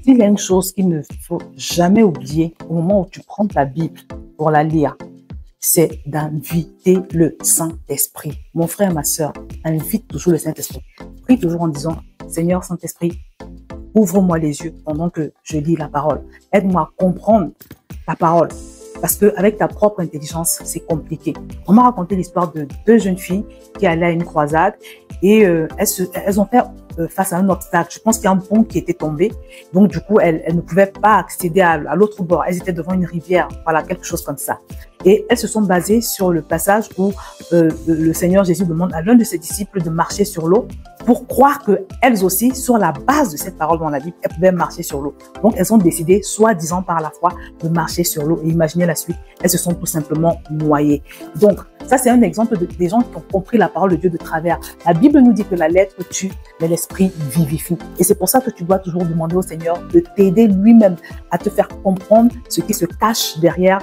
S'il y a une chose qu'il ne faut jamais oublier au moment où tu prends ta Bible pour la lire, c'est d'inviter le Saint-Esprit. Mon frère, ma soeur, invite toujours le Saint-Esprit. Prie toujours en disant, Seigneur Saint-Esprit, ouvre-moi les yeux pendant que je lis la parole. Aide-moi à comprendre la parole. Parce qu'avec ta propre intelligence, c'est compliqué. On m'a raconté l'histoire de deux jeunes filles qui allaient à une croisade et elles ont fait face à un obstacle. Je pense qu'il y a un pont qui était tombé. Donc, du coup, elles ne pouvaient pas accéder à l'autre bord. Elles étaient devant une rivière. Voilà, quelque chose comme ça. Et elles se sont basées sur le passage où le Seigneur Jésus demande à l'un de ses disciples de marcher sur l'eau pour croire qu'elles aussi, sur la base de cette parole dans la Bible, elles pouvaient marcher sur l'eau. Donc, elles ont décidé, soi-disant par la foi, de marcher sur l'eau. Et imaginez la suite, elles se sont tout simplement noyées. Donc, ça, c'est un exemple des gens qui ont compris la parole de Dieu de travers. La Bible nous dit que la lettre tue, mais l'esprit vivifie. Et c'est pour ça que tu dois toujours demander au Seigneur de t'aider lui-même à te faire comprendre ce qui se cache derrière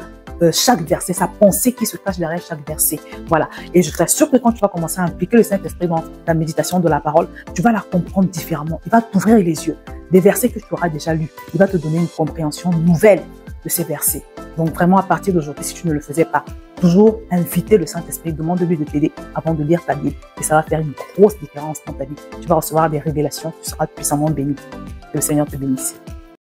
chaque verset, sa pensée qui se cache derrière chaque verset. Voilà. Et je t'assure que quand tu vas commencer à impliquer le Saint-Esprit dans ta méditation de la parole, tu vas la comprendre différemment. Il va t'ouvrir les yeux. Des versets que tu auras déjà lus, il va te donner une compréhension nouvelle de ces versets. Donc vraiment, à partir d'aujourd'hui, si tu ne le faisais pas, toujours inviter le Saint-Esprit, demande-lui de t'aider avant de lire ta Bible. Et ça va faire une grosse différence dans ta vie. Tu vas recevoir des révélations, tu seras puissamment béni. Que le Seigneur te bénisse.